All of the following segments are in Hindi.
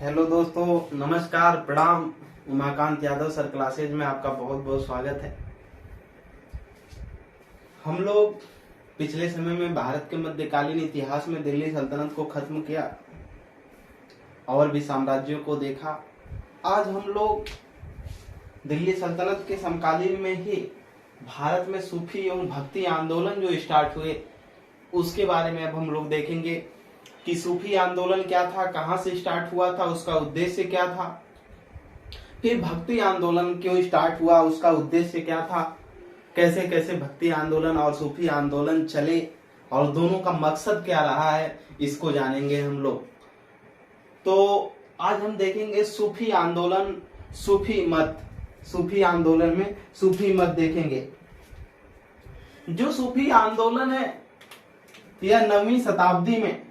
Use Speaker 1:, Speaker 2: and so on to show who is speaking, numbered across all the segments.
Speaker 1: हेलो दोस्तों, नमस्कार, प्रणाम। उमाकांत यादव सर क्लासेज में आपका बहुत बहुत स्वागत है। हम लोग पिछले समय में भारत के मध्यकालीन इतिहास में दिल्ली सल्तनत को खत्म किया और भी साम्राज्यों को देखा। आज हम लोग दिल्ली सल्तनत के समकालीन में ही भारत में सूफी एवं भक्ति आंदोलन जो स्टार्ट हुए उसके बारे में अब हम लोग देखेंगे कि सूफी आंदोलन क्या था, कहां से स्टार्ट हुआ था, उसका उद्देश्य क्या था, फिर भक्ति आंदोलन क्यों स्टार्ट हुआ, उसका उद्देश्य क्या था, कैसे कैसे भक्ति आंदोलन और सूफी आंदोलन चले और दोनों का मकसद क्या रहा है, इसको जानेंगे हम लोग। तो आज हम देखेंगे सूफी आंदोलन, सूफी मत। सूफी आंदोलन में सूफी मत देखेंगे। जो सूफी आंदोलन है यह 9वीं शताब्दी में,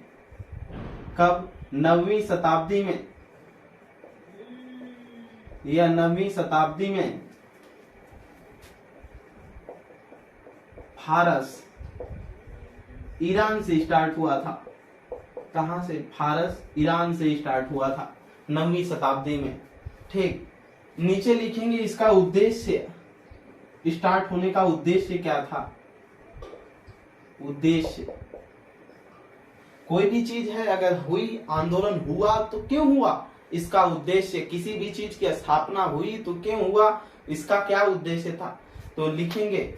Speaker 1: कब? 9वीं शताब्दी में, यह 9वीं शताब्दी में फारस, ईरान से स्टार्ट हुआ था। कहां से? फारस, ईरान से स्टार्ट हुआ था 9वीं शताब्दी में। ठीक, नीचे लिखेंगे इसका उद्देश्य, स्टार्ट होने का उद्देश्य क्या था। उद्देश्य, कोई भी चीज है अगर हुई, आंदोलन हुआ तो क्यों हुआ, इसका उद्देश्य। किसी भी चीज की स्थापना हुई तो क्यों हुआ, इसका क्या उद्देश्य था। तो लिखेंगे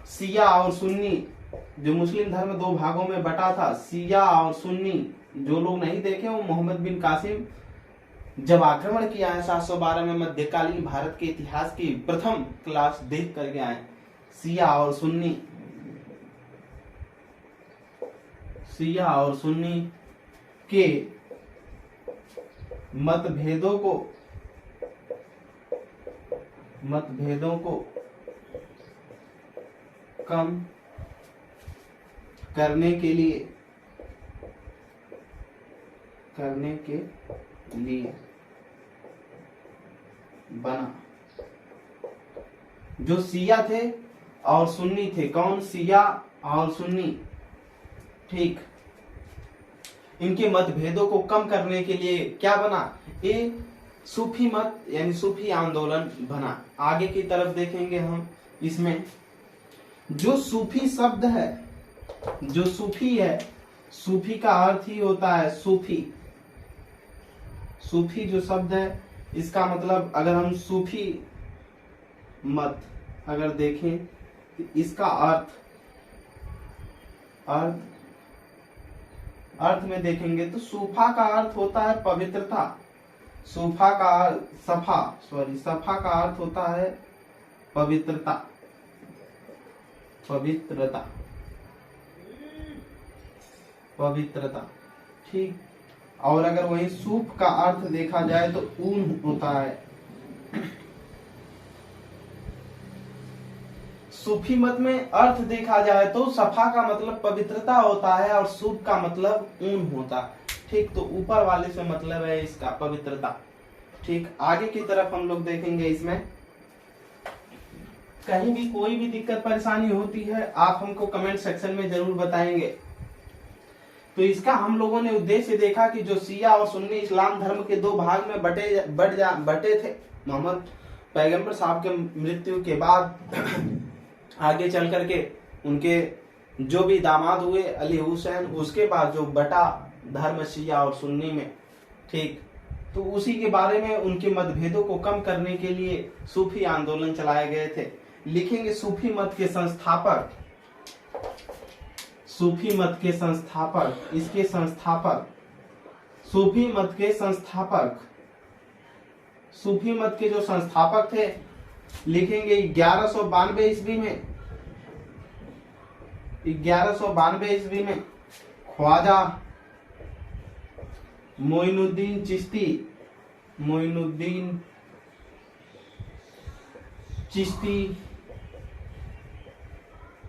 Speaker 1: शिया और सुन्नी, जो मुस्लिम धर्म दो भागों में बटा था, शिया और सुन्नी। जो लोग नहीं देखे वो मोहम्मद बिन कासिम जब आक्रमण किया है 712 में मध्यकालीन भारत के इतिहास की प्रथम क्लास देख करके आए। शिया और सुन्नी, शिया और सुन्नी के मतभेदों को कम करने के लिए बना। जो शिया थे और सुन्नी थे, कौन? शिया और सुन्नी। ठीक, इनके मतभेदों को कम करने के लिए क्या बना? ये सूफी मत यानी सूफी आंदोलन बना। आगे की तरफ देखेंगे हम। इसमें जो सूफी शब्द है, जो सूफी है, सूफी का अर्थ ही होता है सूफी। सूफी जो शब्द है इसका मतलब, अगर हम सूफी मत अगर देखें तो इसका अर्थ में देखेंगे तो सूफा का अर्थ होता है पवित्रता। सफा का अर्थ होता है पवित्रता। ठीक, और अगर वही सूफ का अर्थ देखा जाए तो ऊन होता है। सूफी मत में अर्थ देखा जाए तो सफा का मतलब पवित्रता होता है और सूफ का मतलब ऊन होता है। ठीक, तो ऊपर वाले से मतलब है इसका पवित्रता। ठीक, आगे की तरफ हम लोग देखेंगे। इसमें कहीं भी कोई भी दिक्कत परेशानी होती है आप हमको कमेंट सेक्शन में जरूर बताएंगे। तो इसका हम लोगों ने उद्देश्य देखा कि जो शिया और सुन्नी इस्लाम धर्म के दो भाग में बटे थे मोहम्मद पैगंबर साहब के मृत्यु के बाद। आगे चल करके उनके जो भी दामाद हुए अली हुसैन, उसके बाद जो बटा धर्म शिया और सुन्नी में। ठीक, तो उसी के बारे में उनके मतभेदों को कम करने के लिए सूफी आंदोलन चलाए गए थे। लिखेंगे सूफी मत के संस्थापक, सूफी मत के संस्थापक, इसके संस्थापक, सूफी मत के संस्थापक, सूफी मत के जो संस्थापक थे लिखेंगे 1192 ईस्वी में, 1192 ईस्वी में ख्वाजा मोइनुद्दीन चिश्ती,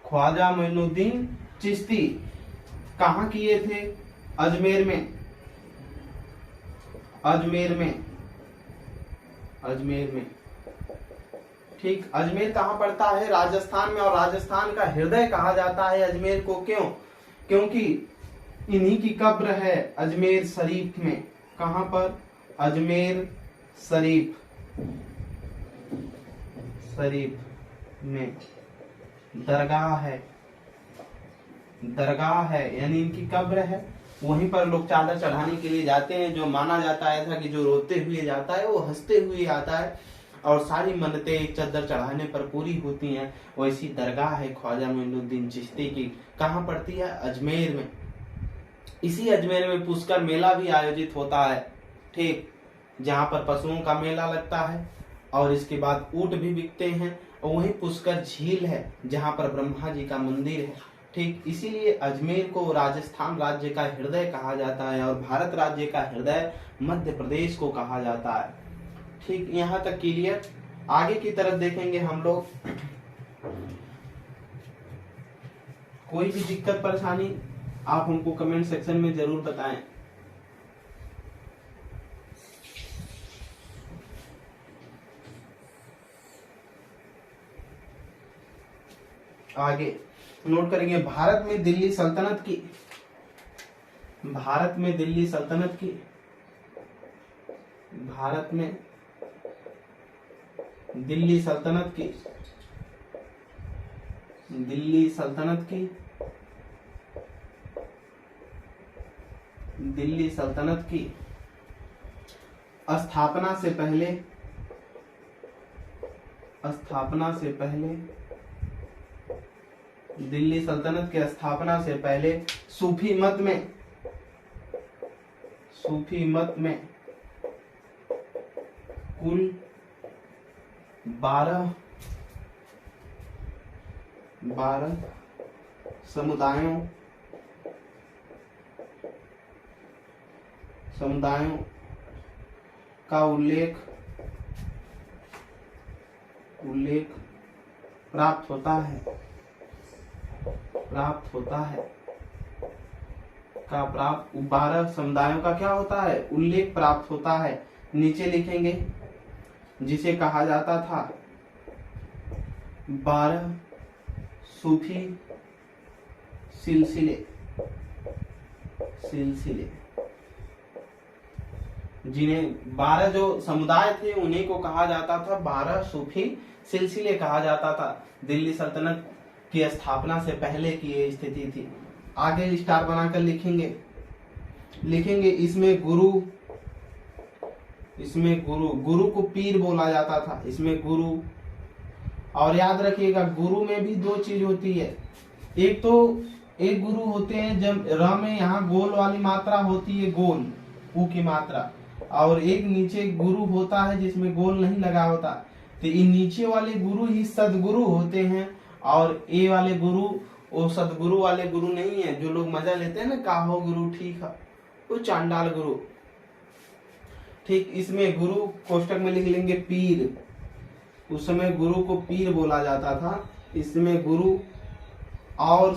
Speaker 1: ख्वाजा मोइनुद्दीन चिश्ती कहाँ किए थे? अजमेर में। ठीक, अजमेर कहाँ पड़ता है? राजस्थान में, और राजस्थान का हृदय कहा जाता है अजमेर को। क्यों? क्योंकि इन्हीं की कब्र है अजमेर शरीफ में। कहाँ पर? अजमेर शरीफ में दरगाह है यानी इनकी कब्र है। वहीं पर लोग चादर चढ़ाने के लिए जाते हैं। जो माना जाता है था कि जो रोते हुए जाता है वो हंसते हुए आता है और सारी मन्नतें एक चादर चढ़ाने पर पूरी होती हैं। वैसी दरगाह है ख्वाजा मोइनुद्दीन चिश्ती की। कहाँ पड़ती है? अजमेर में। इसी अजमेर में पुष्कर मेला भी आयोजित होता है, ठीक, जहाँ पर पशुओं का मेला लगता है और इसके बाद ऊंट भी बिकते हैं। और वहीं पुष्कर झील है जहाँ पर ब्रह्मा जी का मंदिर है, ठीक। इसीलिए अजमेर को राजस्थान राज्य का हृदय कहा जाता है और भारत राज्य का हृदय मध्य प्रदेश को कहा जाता है, ठीक। यहाँ तक क्लियर। आगे की तरफ देखेंगे हम लोग। कोई भी दिक्कत परेशानी आप हमको कमेंट सेक्शन में जरूर बताएं। आगे नोट करेंगे भारत में दिल्ली सल्तनत की भारत में दिल्ली सल्तनत की दिल्ली सल्तनत की स्थापना से पहले दिल्ली सल्तनत के स्थापना से पहले सूफी मत में कुल 12 समुदायों का उल्लेख प्राप्त होता है 12 समुदायों का क्या होता है? उल्लेख प्राप्त होता है। नीचे लिखेंगे जिसे कहा जाता था 12 सूफी सिलसिले जिन्हें 12 जो समुदाय थे उन्हीं को कहा जाता था 12 सूफी सिलसिले कहा जाता था। दिल्ली सल्तनत की स्थापना से पहले की ये स्थिति थी। आगे स्टार बनाकर लिखेंगे इसमें गुरु को पीर बोला जाता था। इसमें गुरु, और याद रखिएगा गुरु में भी 2 चीज होती है। एक गुरु होते हैं जब र में यहाँ गोल वाली मात्रा होती है, गोल ऊ की मात्रा, और एक नीचे गुरु होता है जिसमें गोल नहीं लगा होता। तो इन नीचे वाले गुरु ही सदगुरु होते हैं और ए वाले गुरु वो सदगुरु वाले गुरु नहीं है। जो लोग मजा लेते हैं ना, काहो गुरु ठीक है, वो चांडाल गुरु, ठीक। इसमें गुरु कोष्टक में लिख लेंगे पीर। उस समय गुरु को पीर बोला जाता था। इसमें गुरु और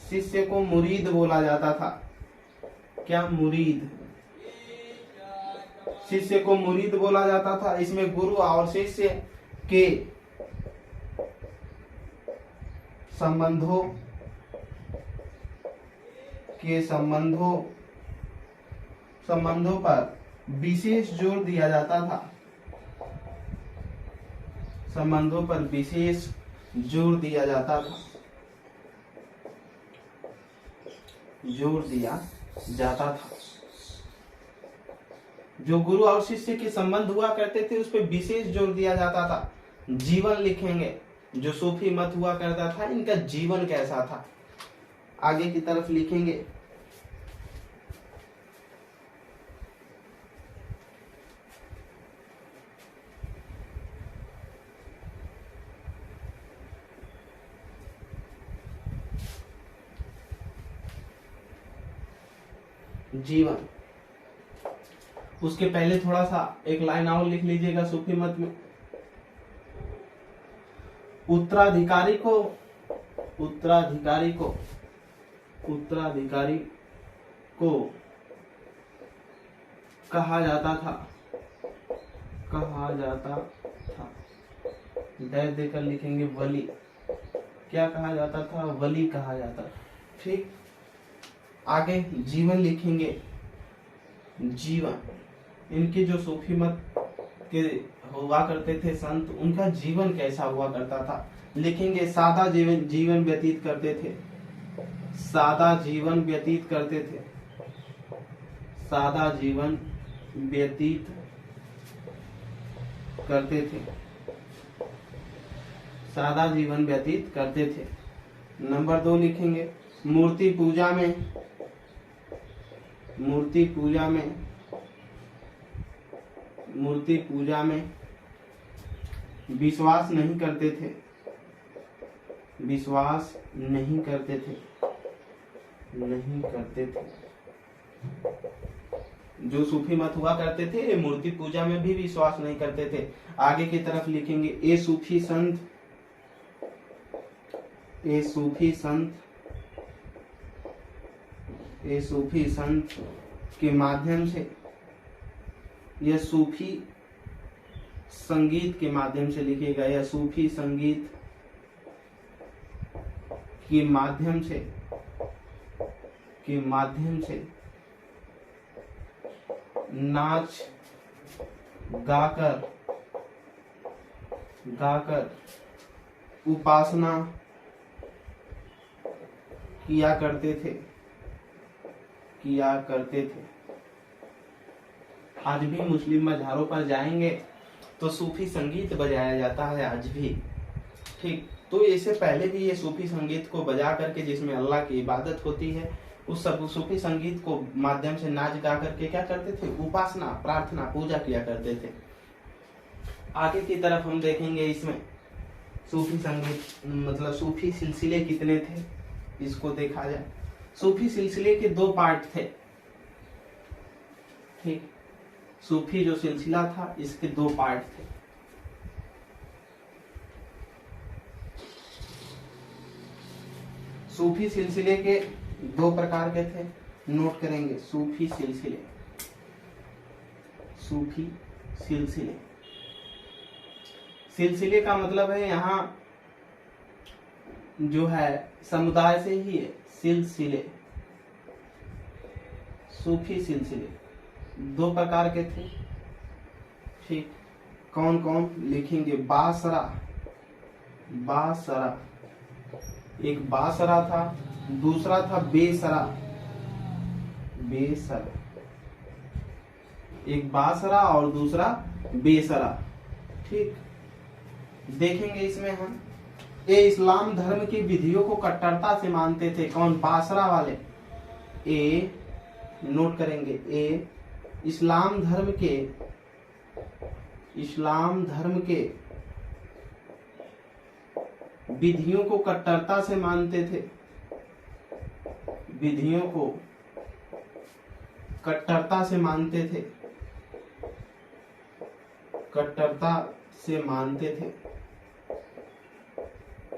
Speaker 1: शिष्य को मुरीद बोला जाता था। क्या? मुरीद। शिष्य को मुरीद बोला जाता था। इसमें गुरु और शिष्य के संबंधों पर विशेष जोर दिया जाता था। जो गुरु और शिष्य के संबंध हुआ करते थे उस पर विशेष जोर दिया जाता था। जीवन लिखेंगे, जो सूफी मत हुआ करता था इनका जीवन कैसा था, आगे की तरफ लिखेंगे। जीवन, उसके पहले थोड़ा सा एक लाइन और लिख लीजिएगा। सूफी मत में उत्तराधिकारी को कहा जाता था डैश देकर लिखेंगे वली। क्या कहा जाता था? वली कहा जाता था, ठीक। आगे जीवन लिखेंगे। जीवन, इनके जो सूफी मत के हुआ करते थे संत, उनका जीवन कैसा हुआ करता था लिखेंगे। सादा जीवन व्यतीत करते थे। सादा जीवन व्यतीत करते थे। सादा जीवन व्यतीत करते थे। सादा जीवन व्यतीत करते थे। नंबर 2 लिखेंगे मूर्ति पूजा में, मूर्ति पूजा में, मूर्ति पूजा में विश्वास नहीं करते थे। विश्वास नहीं करते थे। नहीं करते थे। जो सूफी मत हुआ करते थे मूर्ति पूजा में भी विश्वास नहीं करते थे। आगे की तरफ लिखेंगे ए सूफी संत, ए सूफी संत, ए सूफी संत के माध्यम से, यह सूफी संगीत के माध्यम से लिखेगा। यह सूफी संगीत के माध्यम से, के माध्यम से नाच गाकर, गाकर उपासना किया करते थे, किया करते थे। आज भी मुस्लिम मज़ारों पर जाएंगे तो सूफी संगीत बजाया जाता है आज भी। ठीक, तो इससे पहले भी ये सूफी संगीत को बजा करके, जिसमें अल्लाह की इबादत होती है, उस सब सूफी संगीत को माध्यम से नाच गा करके क्या करते थे, उपासना, प्रार्थना, पूजा किया करते थे। आगे की तरफ हम देखेंगे इसमें सूफी संगीत मतलब सूफी सिलसिले कितने थे इसको देखा जाए। सूफी सिलसिले के 2 पार्ट थे। ठीक, सूफी जो सिलसिला था इसके 2 पार्ट थे। सूफी सिलसिले के 2 प्रकार के थे, नोट करेंगे। सूफी सिलसिले, सूफी सिलसिले, सिलसिले का मतलब है यहाँ जो है समुदाय से ही है। सिलसिले, सूफी सिलसिले 2 प्रकार के थे। ठीक, कौन कौन लिखेंगे। बासरा, बासरा, एक बासरा था, दूसरा था बेसरा, बेसरा। एक बासरा और दूसरा बेसरा। ठीक, देखेंगे इसमें हम ये इस्लाम धर्म की विधियों को कट्टरता से मानते थे। कौन, बासरा वाले। ए नोट करेंगे, ए इस्लाम धर्म के, इस्लाम धर्म के विधियों को कट्टरता से मानते थे। विधियों को कट्टरता से मानते थे, कट्टरता से मानते थे,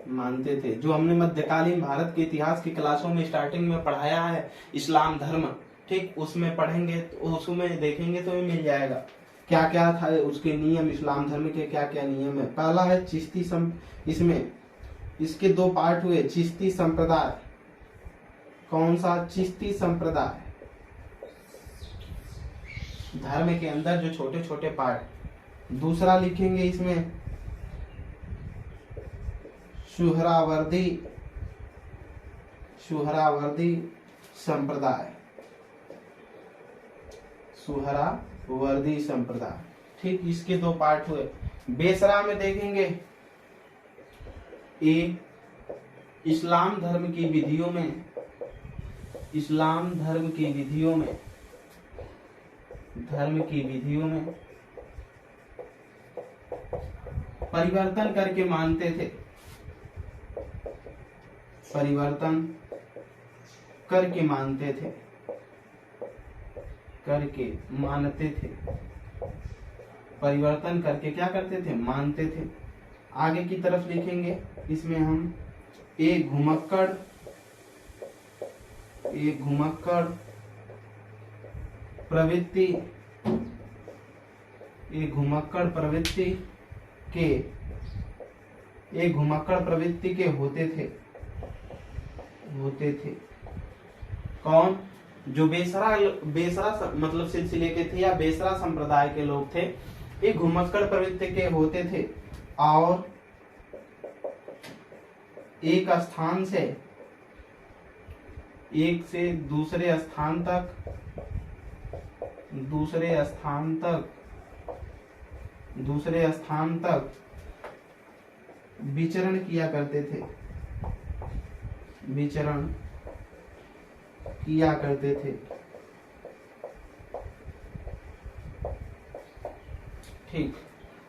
Speaker 1: मानते थे। जो हमने मध्यकालीन भारत के इतिहास की क्लासों में स्टार्टिंग में पढ़ाया है इस्लाम धर्म, ठीक, उसमें पढ़ेंगे तो उसमें देखेंगे तो ये मिल जाएगा क्या क्या था उसके नियम। इस्लाम धर्म के क्या क्या नियम है। पहला है चिश्ती इसमें इसके 2 पार्ट हुए। चिश्ती संप्रदाय, कौन सा, चिश्ती संप्रदाय। धर्म के अंदर जो छोटे छोटे पार्ट। दूसरा लिखेंगे इसमें सुहरावर्दी, सुहरावर्दी संप्रदाय, सुहरावर्दी संप्रदाय। ठीक, इसके 2 पार्ट हुए। बेसरा में देखेंगे ए इस्लाम धर्म की विधियों में, इस्लाम धर्म की विधियों में, धर्म की विधियों में परिवर्तन करके मानते थे, परिवर्तन करके मानते थे, करके मानते थे, परिवर्तन करके क्या करते थे, मानते थे। आगे की तरफ लिखेंगे इसमें हम ए घुमक्कड़, ए घुमक्कड़ प्रवृत्ति, ए घुमक्कड़ प्रवृत्ति के, ए घुमक्कड़ प्रवृत्ति के होते थे, होते थे। कौन? जो बेसरा बेसरा मतलब सिलसिले के थे या बेसरा संप्रदाय के लोग थे, ये घुमक्कड़ प्रवृत्ति के होते थे और एक स्थान से दूसरे स्थान तक विचरण किया करते थे। ठीक,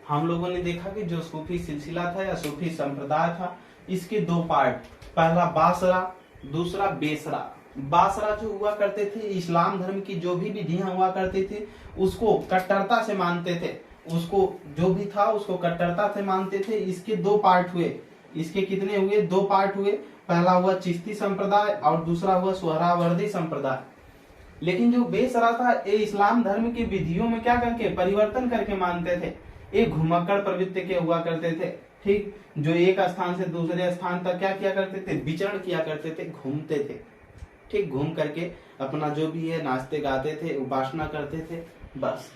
Speaker 1: हम लोगों ने देखा कि जो सूफी सिलसिला था या सूफी संप्रदाय था, इसके दो पार्ट, पहला बासरा, दूसरा बेसरा। बासरा जो हुआ करते थे, इस्लाम धर्म की जो भी विधियां हुआ करती थी उसको कट्टरता से मानते थे, उसको जो भी था उसको कट्टरता से मानते थे। इसके दो पार्ट हुए, इसके कितने हुए? दो पार्ट हुए। पहला हुआ चिश्ती संप्रदाय और दूसरा हुआ सोहरावर्दी संप्रदाय। लेकिन जो बेसरा था, ये इस्लाम धर्म की विधियों में क्या करके परिवर्तन करके मानते थे, ये घुमक्कड़ प्रवृत्ति के हुआ करते थे। ठीक, जो एक स्थान से दूसरे स्थान तक क्या किया करते थे? विचरण किया करते थे, घूमते थे। ठीक, घूम करके अपना जो भी है नाचते गाते थे, उपासना करते थे, बस।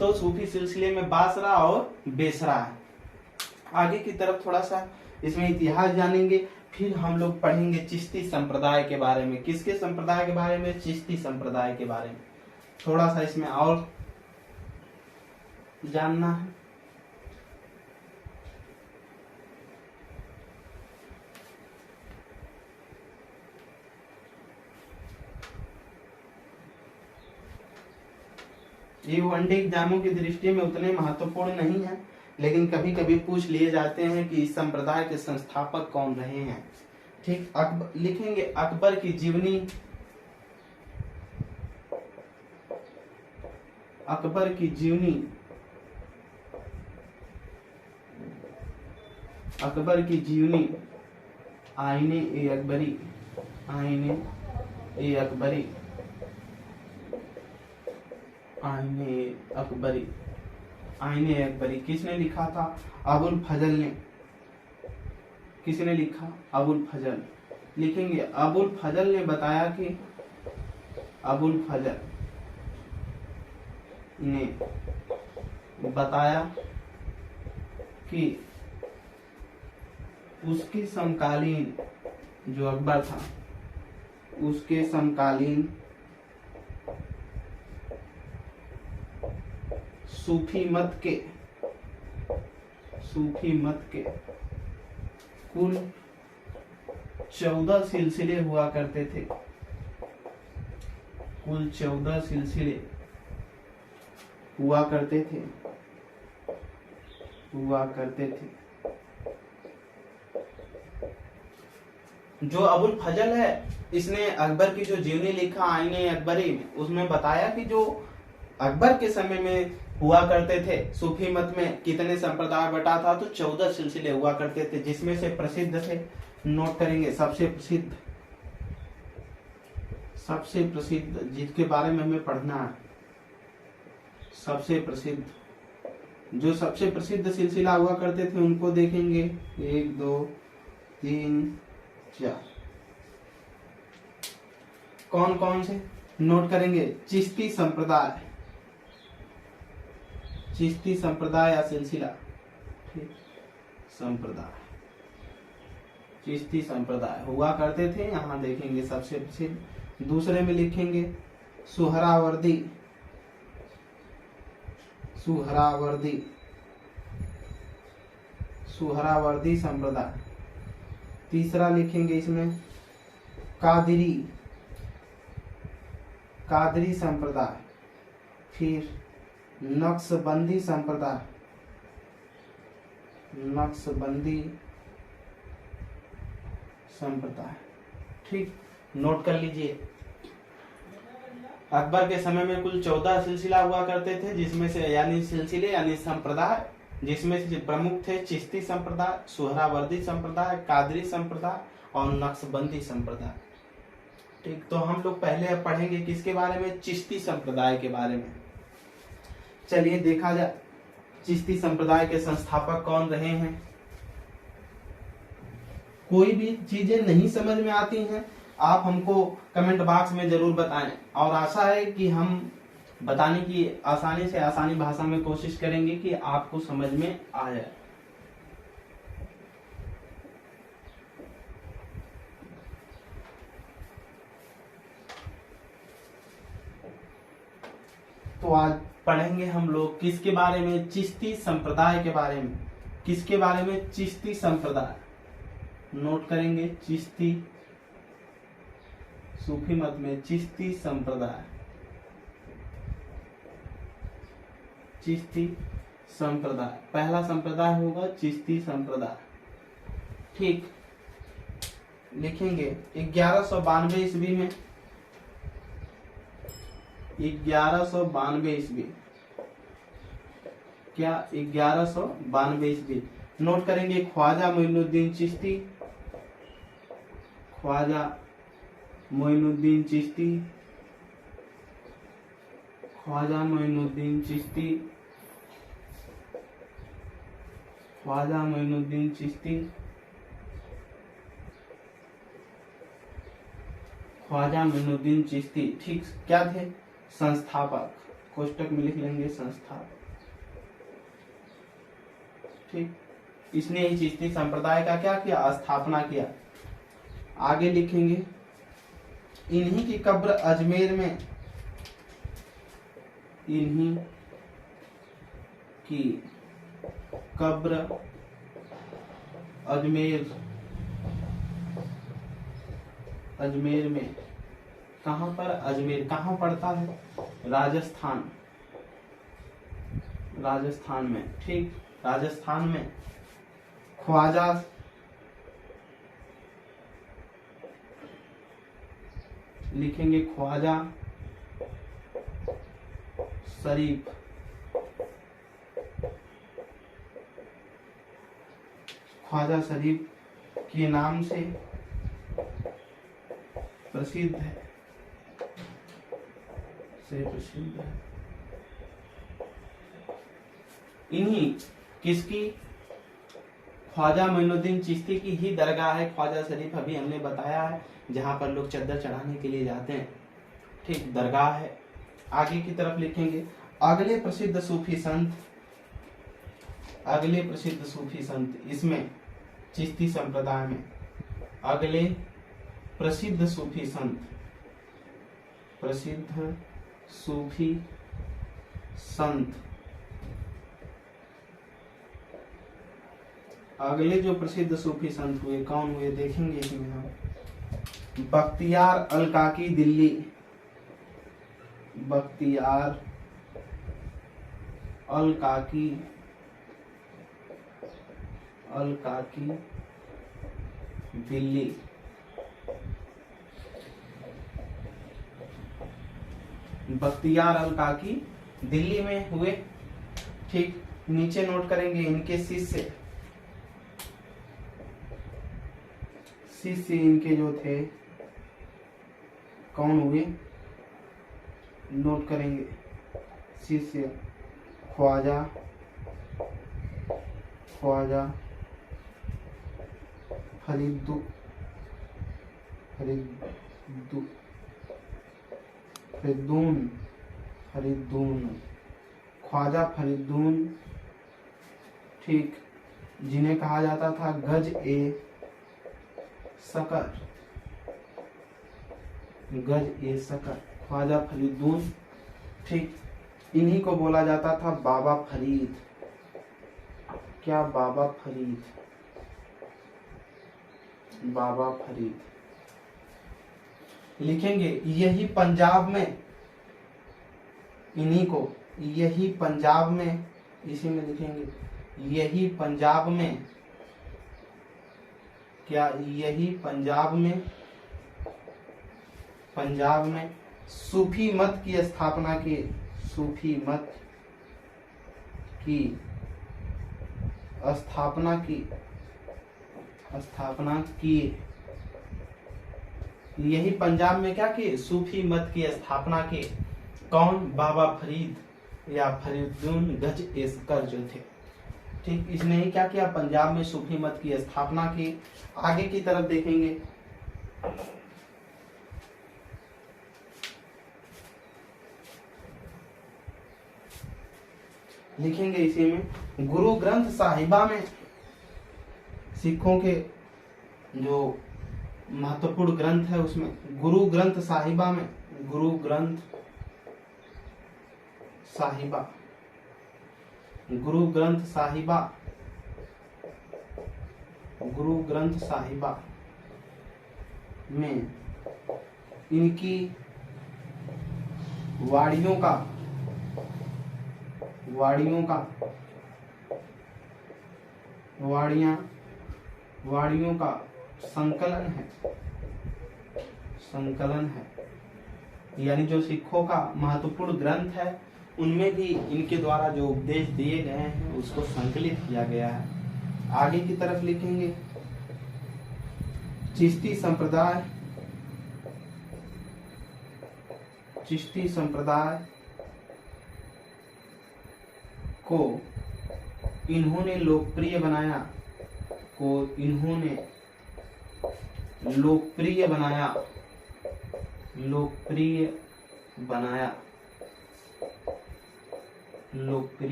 Speaker 1: तो सूफी सिलसिले में बासरा और बेसरा है। आगे की तरफ थोड़ा सा इसमें इतिहास जानेंगे, फिर हम लोग पढ़ेंगे चिश्ती संप्रदाय के बारे में। किसके संप्रदाय के बारे में? चिश्ती संप्रदाय के बारे में थोड़ा सा इसमें और जानना है। ये वनडे एग्जामों की दृष्टि में उतने महत्वपूर्ण नहीं है, लेकिन कभी कभी पूछ लिए जाते हैं कि इस संप्रदाय के संस्थापक कौन रहे हैं। ठीक, लिखेंगे अकबर की जीवनी, आईने ए अकबरी किसने लिखा था? अबुल फजल ने। किसने लिखा? अबुल फजल। लिखेंगे अबुल फजल ने बताया कि उसके समकालीन जो अकबर था, उसके समकालीन सूफी मत के कुल 14 सिलसिले हुआ करते थे। कुल 14 सिलसिले हुआ करते थे। जो अबुल फजल है, इसने अकबर की जो जीवनी लिखा आईने अकबरी, उसमें बताया कि जो अकबर के समय में हुआ करते थे सूफी मत में कितने संप्रदाय बटा था, तो 14 सिलसिले हुआ करते थे, जिसमें से प्रसिद्ध थे, नोट करेंगे, सबसे प्रसिद्ध जिसके बारे में हमें पढ़ना है, सबसे प्रसिद्ध सिलसिला हुआ करते थे उनको देखेंगे। 1 2 3 4 कौन कौन से नोट करेंगे? चिश्ती संप्रदाय या सिलसिला। चिश्ती संप्रदाय हुआ करते थे, यहाँ देखेंगे सबसे प्रसिद्ध। दूसरे में लिखेंगे सुहरावर्दी संप्रदाय। तीसरा लिखेंगे इसमें कादरी संप्रदाय। फिर नक्शबंदी संप्रदाय। ठीक, नोट कर लीजिए। अकबर के समय में कुल 14 सिलसिला हुआ करते थे, जिसमें से यानी संप्रदाय, जिसमें से प्रमुख थे चिश्ती संप्रदाय, सोहरावर्दी संप्रदाय, कादरी संप्रदाय और नक्शबंदी संप्रदाय। ठीक, तो हम लोग पहले पढ़ेंगे किसके बारे में? चिश्ती संप्रदाय के बारे में। चलिए देखा जाए चिश्ती संप्रदाय के संस्थापक कौन रहे हैं। कोई भी चीजें नहीं समझ में आती हैं आप हमको कमेंट बॉक्स में जरूर बताएं, और आशा है कि हम बताने की आसानी से आसानी भाषा में कोशिश करेंगे कि आपको समझ में आ जाए। तो आज पढ़ेंगे हम लोग किसके बारे में, चिश्ती संप्रदाय के बारे में। किसके बारे में? चिश्ती संप्रदाय। नोट करेंगे, चिश्ती, सूफी मत में चिश्ती संप्रदाय। चिश्ती संप्रदाय, पहला संप्रदाय होगा चिश्ती संप्रदाय। ठीक, लिखेंगे 1192 ईस्वी में, 1192 ईस्वी, क्या 1192 ईस्वी। नोट करेंगे ख्वाजा मोइनुद्दीन चिश्ती, ख्वाजा मोइनुद्दीन चिश्ती, ख्वाजा मोइनुद्दीन चिश्ती, ख्वाजा मोइनुद्दीन चिश्ती, ख्वाजा मोइनुद्दीन चिश्ती। ठीक, क्या थे? संस्थापक। कोष्टक में लिख लेंगे संस्थापक। ठीक, इसने ही चिश्ती संप्रदाय का क्या किया? स्थापना किया। आगे लिखेंगे इन्हीं की कब्र अजमेर में, इन्हीं की कब्र अजमेर, अजमेर में। कहां पर? अजमेर कहां पड़ता है? राजस्थान, राजस्थान में। ठीक, राजस्थान में। ख्वाजा लिखेंगे ख्वाजा शरीफ, ख्वाजा शरीफ के नाम से प्रसिद्ध है, से प्रसिद्ध है। इन्हीं किसकी? ख्वाजा मोइनुद्दीन चिश्ती की ही दरगाह है ख्वाजा शरीफ, अभी हमने बताया है, जहां पर लोग चद्दर चढ़ाने के लिए जाते हैं। ठीक, दरगाह है। आगे की तरफ लिखेंगे अगले प्रसिद्ध सूफी संत, अगले प्रसिद्ध सूफी संत इसमें चिश्ती संप्रदाय में अगले प्रसिद्ध सूफी संत, प्रसिद्ध सूफी संत। अगले जो प्रसिद्ध सूफी संत हुए कौन हुए देखेंगे इसमें हम। बख्तियार अल काकी दिल्ली, बख्तियार अल काकी, अल काकी दिल्ली। बख्तियार अल काकी दिल्ली में हुए। ठीक, नीचे नोट करेंगे इनके शिष्य, शिष्य इनके जो थे कौन हुए? नोट करेंगे शिष्य ख्वाजा, ख्वाजा फरीदुन, फरीदुन, ख्वाजा फरीदुन। ठीक, जिन्हें कहा जाता था गज ए सकर, गज ए सकर, ख्वाजा फरीदुन। ठीक, इन्हीं को बोला जाता था बाबा फरीद। क्या? बाबा फरीद, बाबा फरीद। लिखेंगे यही पंजाब में, इन्हीं को, यही पंजाब में, इसी में लिखेंगे यही पंजाब में। क्या? यही पंजाब में, पंजाब में सूफी मत की स्थापना की, सूफी मत की स्थापना की, स्थापना की। यही पंजाब में क्या की? सूफी मत की स्थापना की। कौन? बाबा फरीद या फरीदुन गज ए सकर जो थे। ठीक, इसने ही क्या किया? पंजाब में सूफी मत की स्थापना की। आगे की तरफ देखेंगे लिखेंगे इसी में गुरु ग्रंथ साहिबा में सिखों के जो महत्वपूर्ण ग्रंथ है उसमें गुरु ग्रंथ साहिबा में गुरु ग्रंथ साहिबा गुरु ग्रंथ साहिबा गुरु ग्रंथ साहिबा में इनकी वाणियों का संकलन है यानी जो सिखों का महत्वपूर्ण ग्रंथ है उनमें भी इनके द्वारा जो उपदेश दिए गए हैं उसको संकलित किया गया है। आगे की तरफ लिखेंगे चिश्ती संप्रदाय को इन्होंने लोकप्रिय बनाया।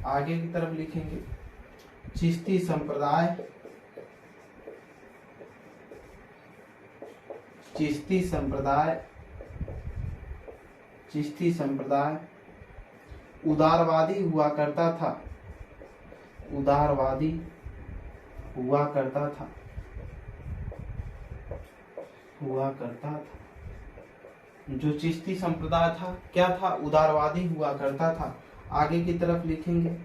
Speaker 1: आगे की तरफ लिखेंगे चिश्ती संप्रदाय उदारवादी हुआ करता था। जो चिश्ती संप्रदाय था क्या था? उदारवादी हुआ करता था। आगे की तरफ लिखेंगे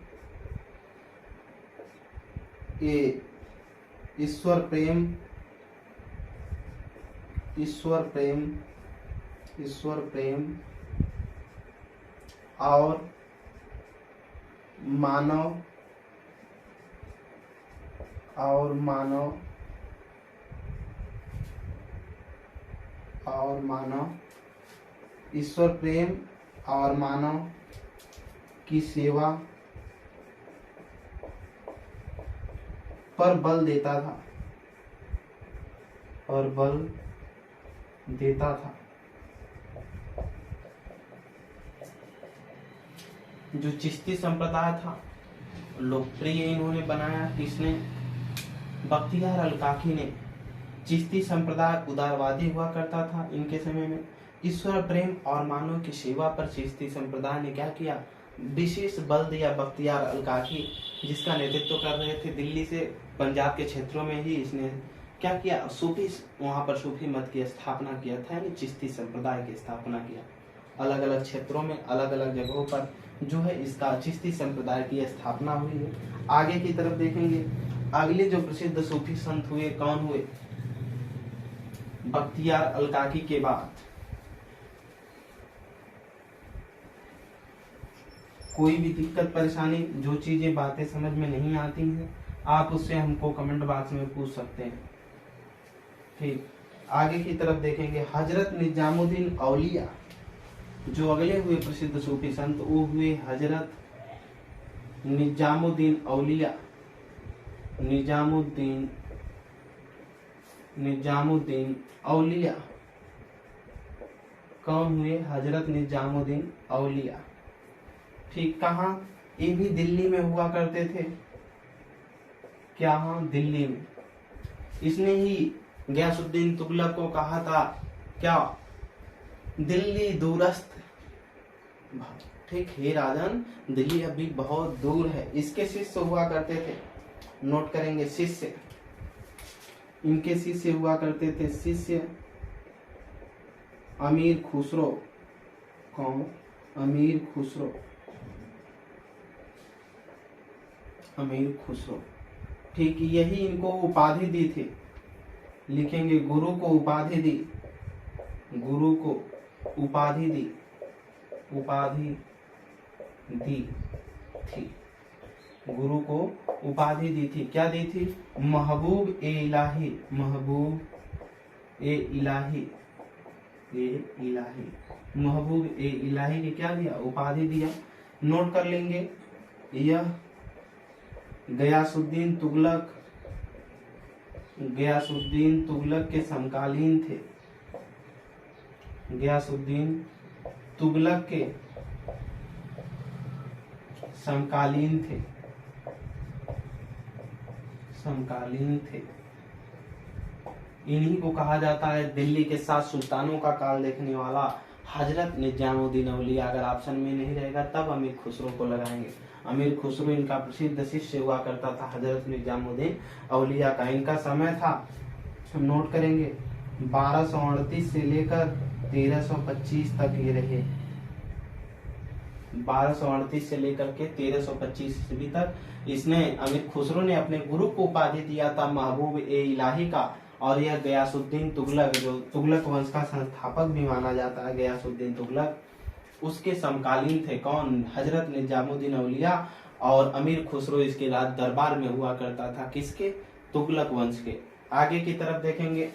Speaker 1: ये ईश्वर प्रेम और मानव ईश्वर प्रेम और मानव की सेवा पर बल देता था। जो चिश्ती संप्रदाय था लोकप्रिय इन्होंने बनाया। किसने? बख्तियार अलकाकी ने। चिश्ती संप्रदाय उदारवादी हुआ करता था इनके समय में। ईश्वर प्रेम और मानव की सेवा पर चिश्ती संप्रदाय ने क्या किया? विशेष बल दिया। बख्तियार अलकाकी जिसका नेतृत्व कर रहे थे दिल्ली से पंजाब के क्षेत्रों में ही इसने क्या किया? वहां पर सूफी मत की स्थापना किया था, यानी चिश्ती संप्रदाय की स्थापना किया। अलग अलग क्षेत्रों में अलग अलग जगहों पर जो है इसका चिश्ती संप्रदाय की स्थापना हुई है। आगे की तरफ देखेंगे अगले जो प्रसिद्ध सूफी संत हुए कौन हुए? बख्तियार अलकाकी के बाद कोई भी दिक्कत परेशानी जो चीजें बातें समझ में नहीं आती हैं आप उससे हमको कमेंट बॉक्स में पूछ सकते हैं। ठीक, आगे की तरफ देखेंगे हजरत निजामुद्दीन औलिया। जो अगले हुए प्रसिद्ध सूफी संत वो हुए हजरत निजामुद्दीन औलिया। निजामुद्दीन औलिया कौन हुए? हजरत निजामुद्दीन औलिया। ठीक, कहाँ? ये भी दिल्ली में हुआ करते थे। क्या? हाँ, दिल्ली में। इसने ही गयासुद्दीन तुगलक को कहा था क्या? दिल्ली दूरस्थ। ठीक, हे राजन, दिल्ली अभी बहुत दूर है। इसके शिष्य हुआ करते थे। नोट करेंगे शिष्य। इनके शिष्य हुआ करते थे शिष्य अमीर खुसरो। कौन? अमीर खुसरो। ठीक, यही इनको उपाधि दी थी। लिखेंगे गुरु को उपाधि दी थी। गुरु को उपाधि दी थी। क्या दी थी? महबूब ए इलाही। महबूब ए इलाही ने क्या दिया? उपाधि दिया। नोट कर लेंगे यह गयासुद्दीन तुगलक के समकालीन थे। गयासुद्दीन तुगलक के समकालीन थे, समकालीन थे। इन्हीं को कहा जाता है दिल्ली के 7 सुल्तानों का काल देखने वाला हजरत निजामुद्दीन औलिया। अगर ऑप्शन में नहीं रहेगा तब अमीर खुसरो को लगाएंगे। अमीर खुसरो इनका प्रसिद्ध शिष्य हुआ करता था हजरत निजामुद्दीन औलिया का। इनका समय था, हम नोट करेंगे, 1238 से लेकर 1325 तक ये रहे। 1238 से लेकर के 1325 ईस्वी तक इसने, अमीर खुसरो ने अपने गुरु को उपाधि दिया था महबूब ए इलाही का। और यह गयासुद्दीन तुगलक, जो तुगलक वंश का संस्थापक भी माना जाता है, गयासुद्दीन तुगलक, उसके समकालीन थे। कौन? हजरत निजामुद्दीन औलिया। और अमीर खुसरो इसके राज दरबार में हुआ करता था। किसके? तुगलक वंश के। आगे की तरफ देखेंगे,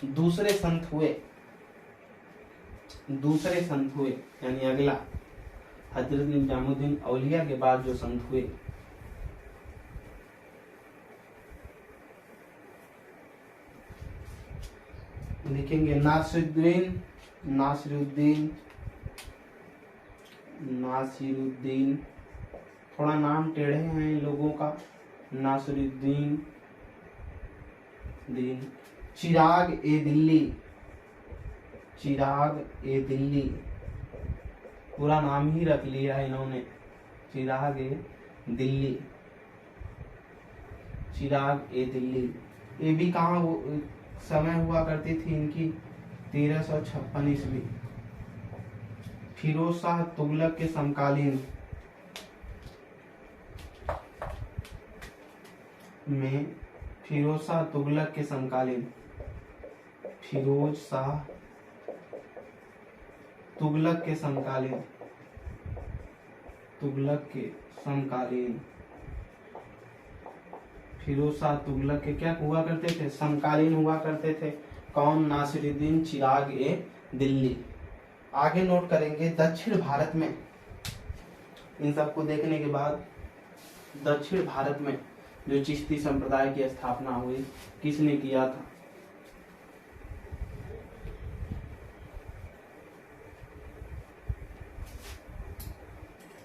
Speaker 1: दूसरे संत हुए, दूसरे संत हुए यानी अगला हजरत निजामुद्दीन औलिया के बाद जो संत हुए, लिखेंगे नासिरुद्दीन, नासिरुद्दीन, नासिरुद्दीन, थोड़ा नाम टेढ़े हैं इन लोगों का, नासिरुद्दीन दीन, चिराग ए दिल्ली, चिराग ए दिल्ली, पूरा नाम ही रख लिया इन्होंने, चिराग ए दिल्ली, चिराग ए दिल्ली। ये भी कहाँ समय हुआ करती थी इनकी? 1356 ईस्वी। फिरोज शाह तुगलक के समकालीन में, फिरोज शाह तुगलक के समकालीन, फिरोज शाह तुगलक के समकालीन, तुगलक के समकालीन, फिरोज शाह तुगलक के क्या हुआ करते थे? समकालीन हुआ करते थे। कौन? नासिरुद्दीन चिराग ए दिल्ली। आगे नोट करेंगे दक्षिण भारत में, इन सबको देखने के बाद दक्षिण भारत में जो चिश्ती संप्रदाय की स्थापना हुई, किसने किया था?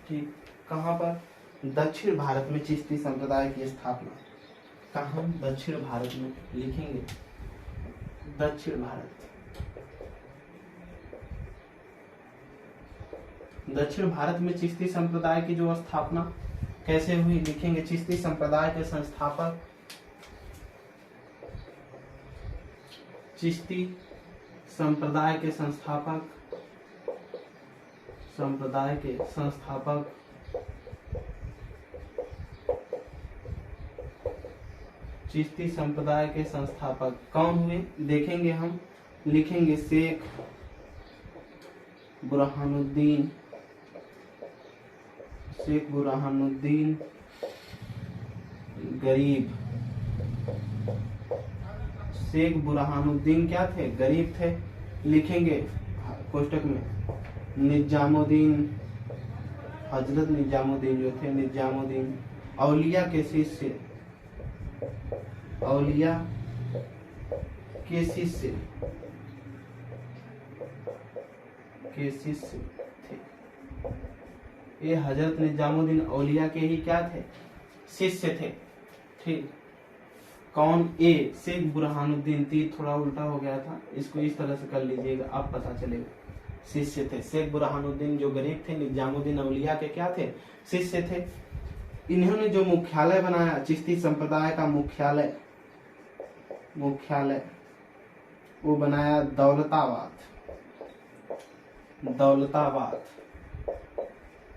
Speaker 1: ठीक, कहाँ पर? दक्षिण भारत में चिश्ती संप्रदाय की स्थापना। कहाँ? दक्षिण भारत में। लिखेंगे दक्षिण भारत। दक्षिण भारत में चिश्ती संप्रदाय की जो स्थापना कैसे हुई, लिखेंगे चिश्ती संप्रदाय के संस्थापक, चिश्ती संप्रदाय के संस्थापक, संप्रदाय के संस्थापक चिश्ती संप्रदाय के संस्थापक कौन हुए? देखेंगे हम, लिखेंगे शेख बुरहानुद्दीन, शेख बुरहानुद्दीन गरीब। शेख बुरहानुद्दीन क्या थे? गरीब थे। लिखेंगे कोष्टक में निजामुद्दीन, हजरत निजामुद्दीन जो थे, निजामुद्दीन औलिया के शिष्य, औलिया के शिष्य, के शिष्य थे। ये हजरत निजामुद्दीन औलिया के ही क्या थे? शिष्य थे। ठीक, कौन? ए शेख बुरहानुद्दीन, तीर थोड़ा उल्टा हो गया था, इसको इस तरह से कर लीजिएगा, अब पता चलेगा। शिष्य थे। शेख बुरहानुद्दीन जो गरीब थे, निजामुद्दीन औलिया के क्या थे? शिष्य थे। इन्होंने जो मुख्यालय बनाया, चिश्ती संप्रदाय का मुख्यालय, मुख्यालय वो बनाया दौलताबाद। दौलताबाद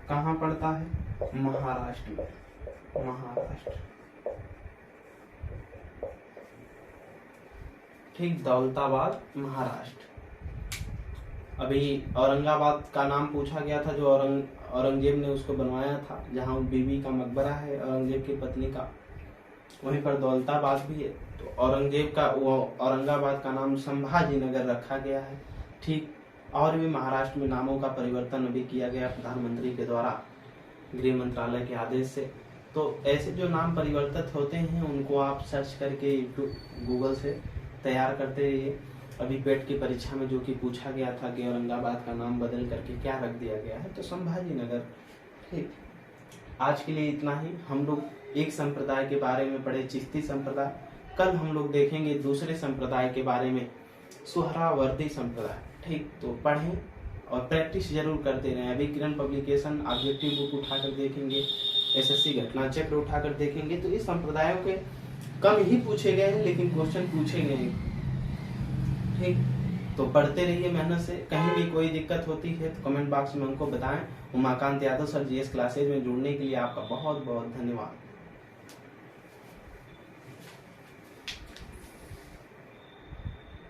Speaker 1: कहाँ पड़ता है? महाराष्ट्र में, महाराष्ट्र। ठीक, दौलताबाद महाराष्ट्र। अभी औरंगाबाद का नाम पूछा गया था, जो औरंगजेब ने उसको बनवाया था, जहाँ बीबी का मकबरा है औरंगजेब की पत्नी का, वहीं पर दौलताबाद भी है। तो औरंगजेब का वो औरंगाबाद का नाम संभाजी नगर रखा गया है। ठीक, और भी महाराष्ट्र में नामों का परिवर्तन अभी किया गया प्रधानमंत्री के द्वारा, गृह मंत्रालय के आदेश से। तो ऐसे जो नाम परिवर्तित होते हैं उनको आप सर्च करके गूगल से तैयार करते रहिए। अभी पेट की परीक्षा में जो कि पूछा गया था कि औरंगाबाद का नाम बदल करके क्या रख दिया गया है, तो संभाजी नगर। ठीक, आज के लिए इतना ही। हम लोग एक संप्रदाय के बारे में पढ़े, चिश्ती संप्रदाय। कल हम लोग देखेंगे दूसरे संप्रदाय के बारे में, सुहरावर्दी संप्रदाय। ठीक, तो पढ़ें और प्रैक्टिस जरूर करते रहें। अभी किरण पब्लिकेशन ऑब्जेक्टिव बुक उठाकर देखेंगे, एसएससी घटना चक्र उठाकर देखेंगे, तो इस संप्रदायों के कम ही पूछे गए हैं लेकिन क्वेश्चन पूछे गए हैं। ठीक, तो पढ़ते रहिए मेहनत से। कहीं भी कोई दिक्कत होती है तो कमेंट बॉक्स में हमको बताएं। Umakant Yadav sir GS classes में जुड़ने के लिए आपका बहुत बहुत धन्यवाद।